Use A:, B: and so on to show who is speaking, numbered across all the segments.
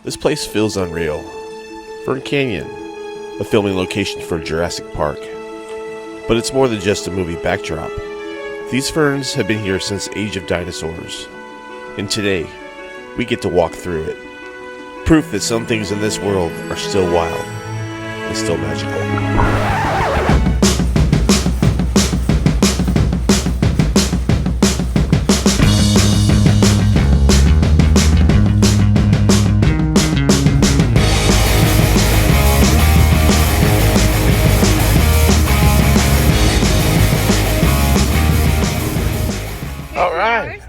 A: This place feels unreal. Fern Canyon, a filming location for Jurassic Park. But it's more than just a movie backdrop. These ferns have been here since Age of Dinosaurs. And today, we get to walk through it. Proof that some things in this world are still wild and still magical.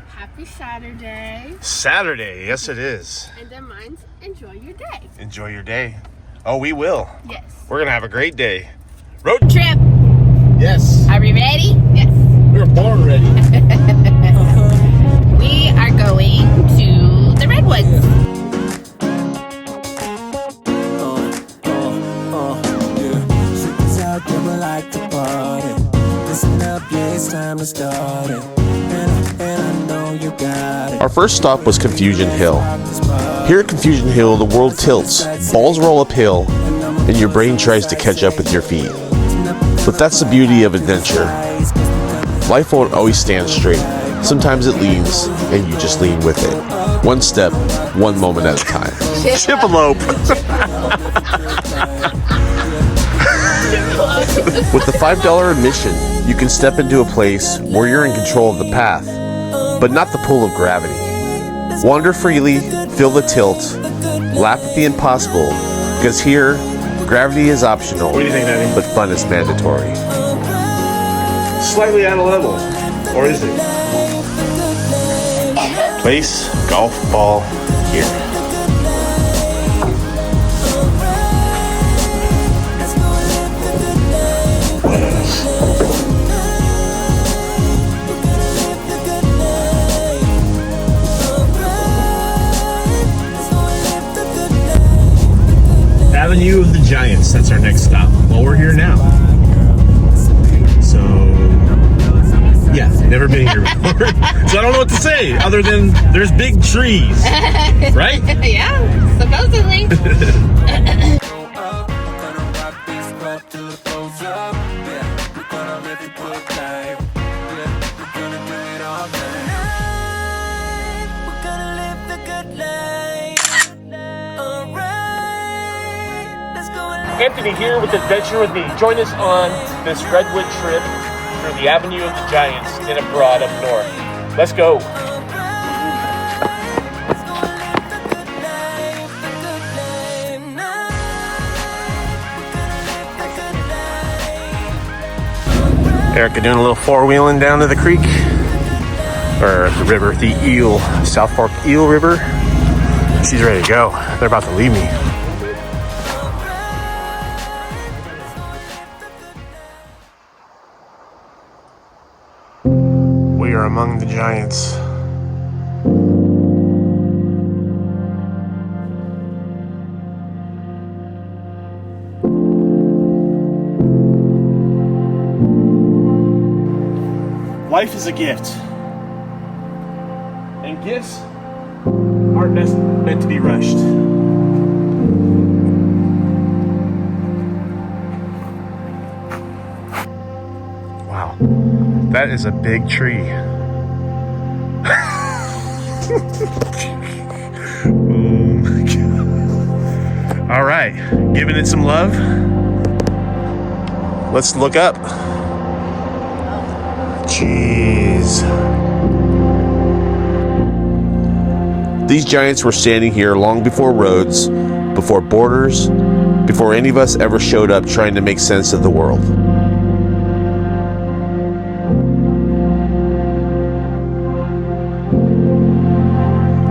B: Happy Saturday.
A: Saturday, yes it is.
B: And then mine's enjoy your day.
A: Enjoy your day. Oh, we will.
B: Yes.
A: We're gonna have a great day. Road
B: Trip.
A: Yes.
B: Are we ready? Yes.
A: We were born ready.
B: We are going to the Redwoods.
C: Like to party. Listen up, yeah, it's time to start it. And I know you got it.
A: Our first stop was Confusion Hill. Here at Confusion Hill, the world tilts, balls roll uphill, and your brain tries to catch up with your feet. But that's the beauty of adventure. Life won't always stand straight. Sometimes it leans, and you just lean with it. One step, one moment at a time. Chippelope! With the $5 admission, you can step into a place where you're in control of the path, but not the pull of gravity. Wander freely, feel the tilt, laugh at the impossible, because here, gravity is optional, what do you think, Daddy? But fun is mandatory. Slightly out of level, or is it? Place golf ball here. Avenue of the Giants, that's our next stop. Well, we're here now. So, yeah, never been here before. So I don't know what to say other than there's big trees, right?
B: Yeah, supposedly.
A: Anthony here with Adventure with Me. Join us on this Redwood trip through the Avenue of the Giants in abroad up north. Let's go. Erica doing a little four-wheeling down to the creek, or the river, the Eel, South Fork Eel River. She's ready to go. They're about to leave me. We are among the giants. Life is a gift. And gifts aren't meant to be rushed. Wow. That is a big tree. Oh my God. All right, giving it some love. Let's look up. Jeez. These giants were standing here long before roads, before borders, before any of us ever showed up trying to make sense of the world.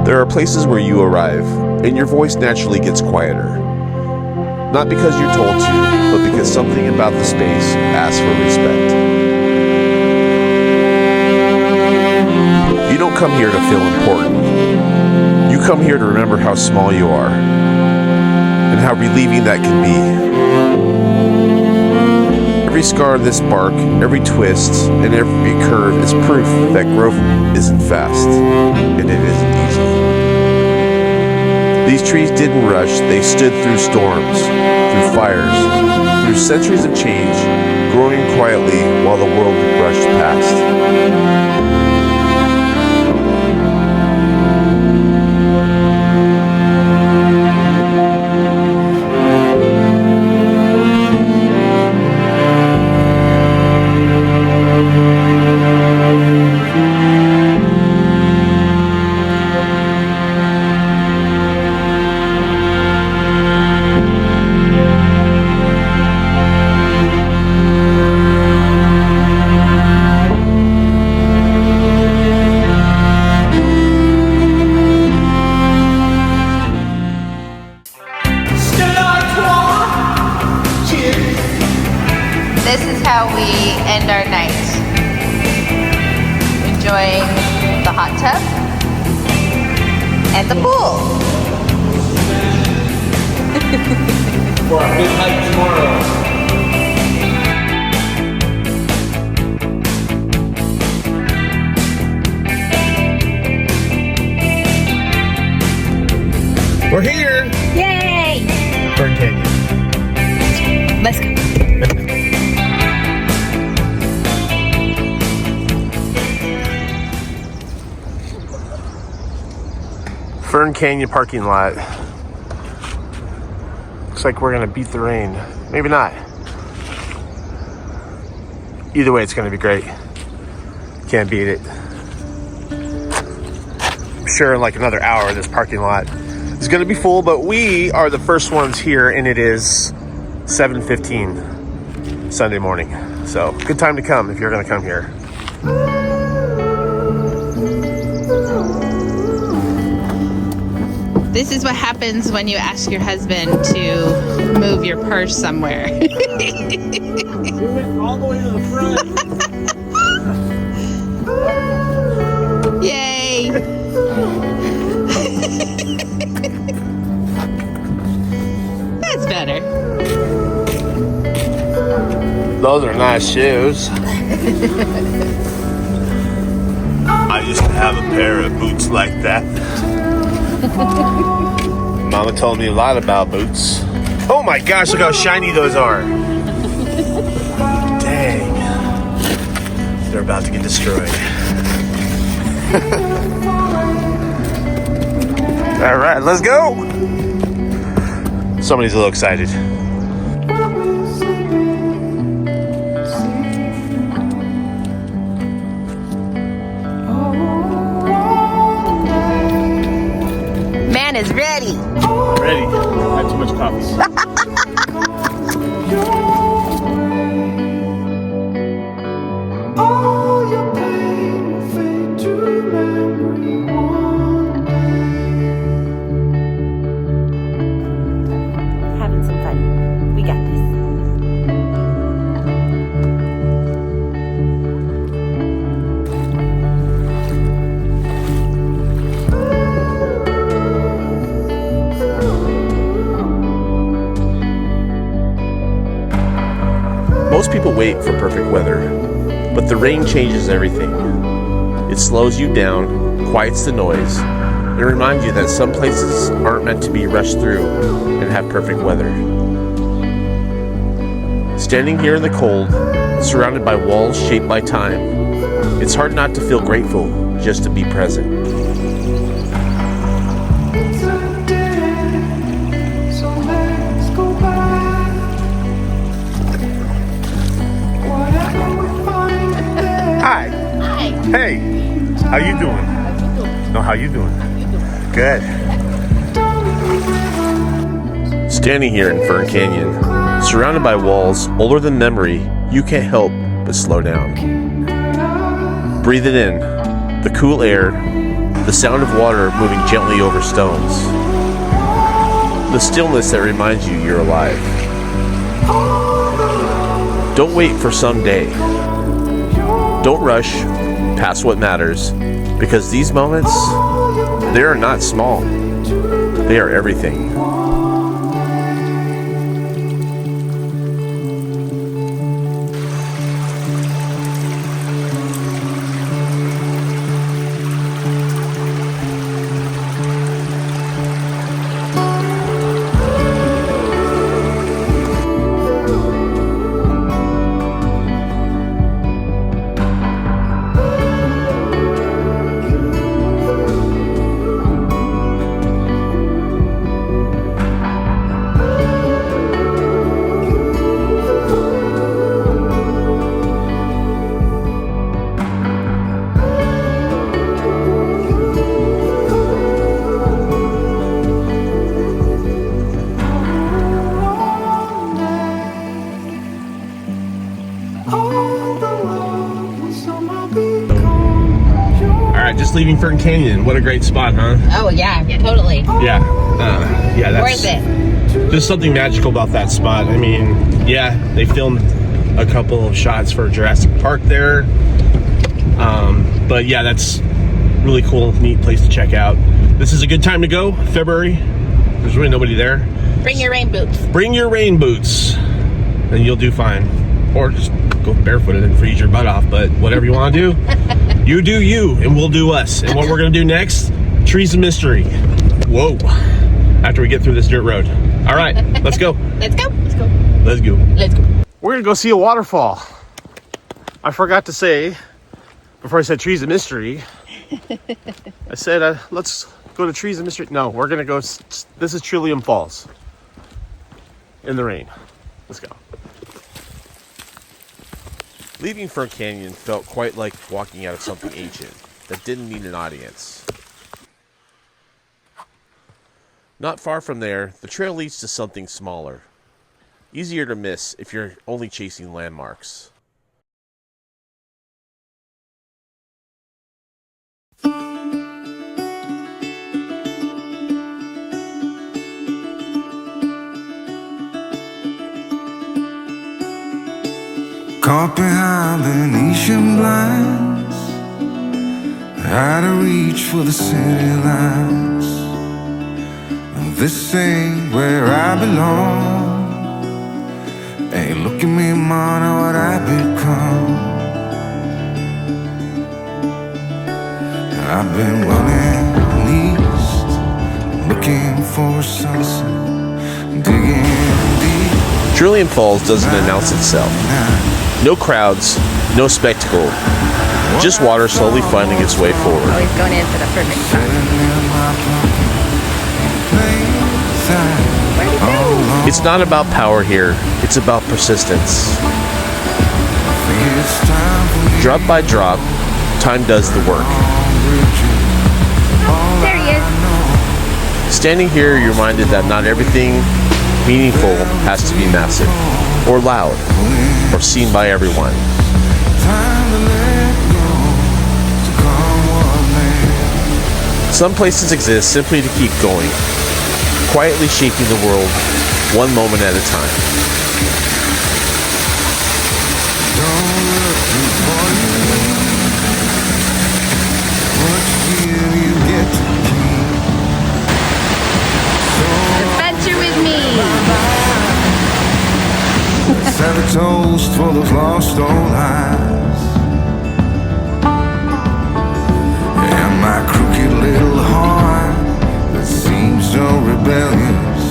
A: There are places where you arrive, and your voice naturally gets quieter. Not because you're told to, but because something about the space asks for respect. You don't come here to feel important. You come here to remember how small you are, and how relieving that can be. Every scar on this bark, every twist, and every curve is proof that growth isn't fast, and it isn't easy. These trees didn't rush, they stood through storms, through fires, through centuries of change, growing quietly while the world rushed past.
B: This is how we end our night. Enjoying the hot tub and the pool.
D: For our big hike tomorrow. We're here!
B: Yay!
D: Fern Canyon.
B: Let's go.
A: Fern Canyon parking lot. Looks like we're gonna beat the rain. Maybe not. Either way, it's gonna be great. Can't beat it. I'm sure in like another hour, this parking lot is gonna be full, but we are the first ones here, and it is 7:15 Sunday morning. So good time to come if you're gonna come here.
B: This is what happens when you ask your husband to move your purse somewhere.
D: We went all the way to the front.
B: Yay! That's better.
A: Those are nice shoes. I used to have a pair of boots like that. Mama told me a lot about boots. Oh my gosh, look how shiny those are. Dang. They're about to get destroyed. All right, let's go. Somebody's a little excited.
B: Man is ready.
D: Ready. Had too much coffee.
E: Having some fun. We got this.
A: Most people wait for perfect weather, but the rain changes everything. It slows you down, quiets the noise, and reminds you that some places aren't meant to be rushed through and have perfect weather. Standing here in the cold, surrounded by walls shaped by time, it's hard not to feel grateful just to be present. Hi.
B: Hi.
A: Hey. How you doing? No, how you doing? Good. Standing here in Fern Canyon, surrounded by walls older than memory, you can't help but slow down. Breathe it in, the cool air, the sound of water moving gently over stones, the stillness that reminds you you're alive. Don't wait for someday. Don't rush past what matters, because these moments, they are not small. They are everything. leaving Fern Canyon. What a great spot, huh?
B: Oh yeah, totally.
A: Yeah. Yeah, that's
B: Worth it.
A: There's something magical about that spot. I mean, yeah, they filmed a couple of shots for Jurassic Park there. But yeah, that's really cool, neat place to check out. This is a good time to go, February. There's really nobody there.
B: Bring your rain boots.
A: Bring your rain boots, and you'll do fine. Or just go barefooted and freeze your butt off, but whatever you want to do, you do you, and we'll do us. And what we're going to do next, Trees of Mystery. Whoa. After we get through this dirt road. All right, let's go.
B: Let's go. Let's go.
A: Let's go.
B: Let's go.
A: We're going to go see a waterfall. I forgot to say, before I said Trees of Mystery, I said, let's go to Trees of Mystery. No, we're going to go, this is Trillium Falls. In the rain. Let's go. Leaving Fern Canyon felt quite like walking out of something ancient that didn't need an audience. Not far from there, the trail leads to something smaller. Easier to miss if you're only chasing landmarks.
F: Caught behind Venetian blinds, out of reach for the city lights. This ain't where I belong. Hey, look at me, man, what I become. I've been running east, looking for a sunset, digging deep.
A: Trillium Falls doesn't announce itself. No crowds, no spectacle, just water slowly finding its way forward.
B: Always going in for the perfect spot.
A: It's not about power here, it's about persistence. Drop by drop, time does the work.
B: There he is.
A: Standing here, you're reminded that not everything meaningful has to be massive, or loud, or seen by everyone. Some places exist simply to keep going, quietly shaping the world one moment at a time.
B: Adventure with me.
F: Set a toast for those lost old eyes. And my crooked little heart that seems so rebellious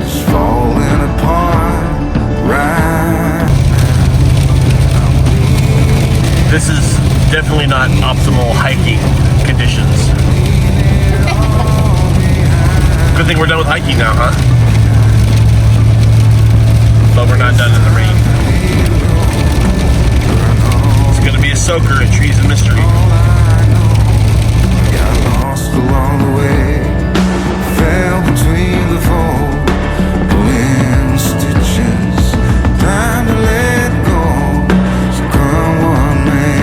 F: is falling apart right now.
A: This is definitely not optimal hiking conditions. Good thing we're done with hiking now, huh? But we're not done in the rain. It's gonna be a soaker in Trees of Mystery.
F: Got lost along the way, fell between the fold, pulling stitches, time to let go, so come what may.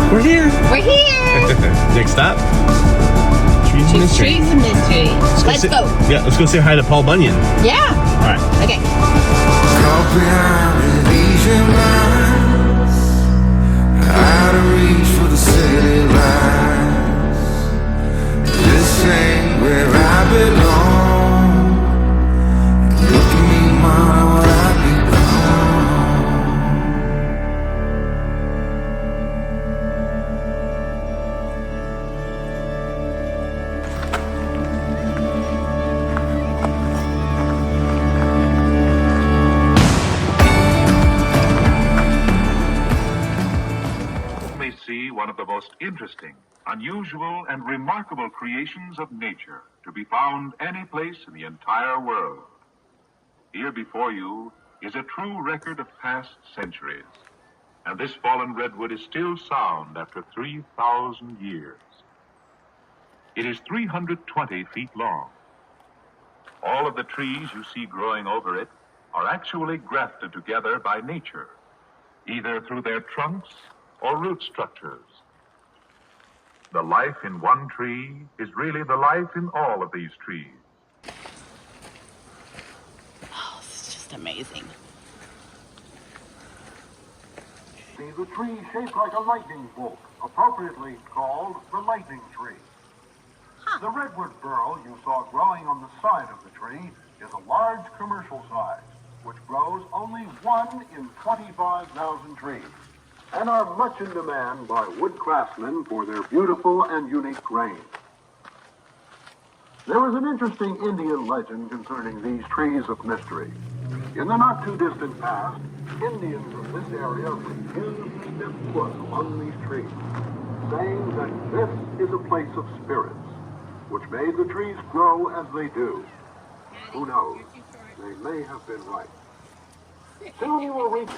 A: We're here.
B: We're here.
A: Next stop, Trees of Mystery.
B: Trees of Mystery. Let's go.
A: Yeah, let's go say hi to Paul Bunyan.
B: Yeah.
A: All right.
B: Okay.
F: Caught behind Venetian blinds, out of reach for the city lights. This ain't where I belong. Look at me, mama, what I become.
G: May see one of the most interesting, unusual, and remarkable creations of nature to be found any place in the entire world. Here before you is a true record of past centuries, and this fallen redwood is still sound after 3,000 years. It is 320 feet long. All of the trees you see growing over it are actually grafted together by nature, either through their trunks or root structures. The life in one tree is really the life in all of these trees.
B: Oh, this is just amazing.
H: See the tree shaped like a lightning bolt, appropriately called the lightning tree. The redwood burl you saw growing on the side of the tree is a large commercial size, which grows only 1 in 25,000 trees, and are much in demand by wood craftsmen for their beautiful and unique grain. There is an interesting Indian legend concerning these trees of mystery. In the not-too-distant past, Indians of this area refused to step foot among these trees, saying that this is a place of spirits, which made the trees grow as they do. Who knows? They may have been right. Soon you will reach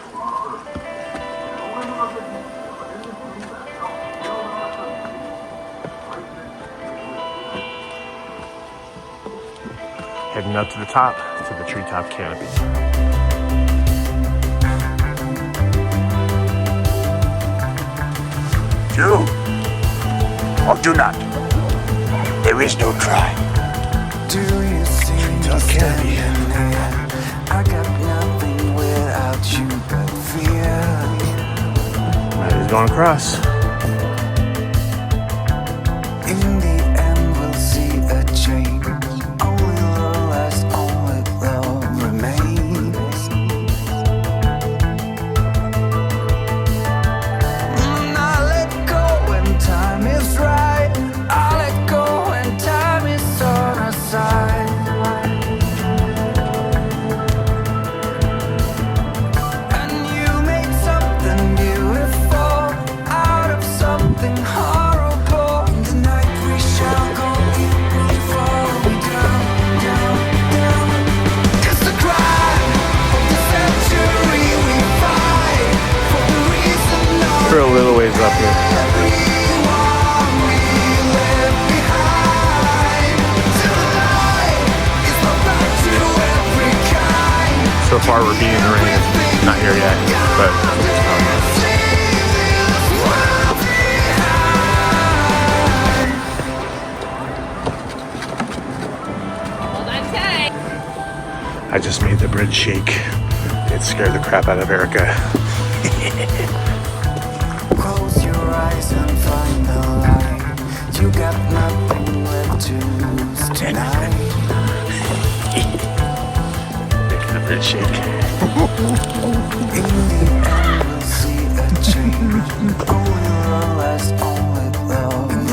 A: Heading up to the top, to the treetop canopy.
I: Do or do not. There is no try.
C: Do you see me standing here? I got nothing without you but fear.
A: Now he's going across.
C: In the end, we'll see a change. Only love lasts, only love remains. I let go when time is right. I let go when time is on our side. And you made something beautiful out of something horrible. Tonight we shall go before we down, down, down. It's the crime of the century. We fight for the reason of
A: We're a little ways up here.
C: everyone we left behind. Till the light is brought back to every kind.
A: So far we're being in the rain. Not here yet, but it's coming.
B: Hold on tight.
A: I just made the bridge shake. It scared the crap out of Erica.
C: Close your eyes and find the light. You got nothing left to lose tonight.
A: Making the bridge shake.
C: In the end, we'll see a change. Only love lasts, only love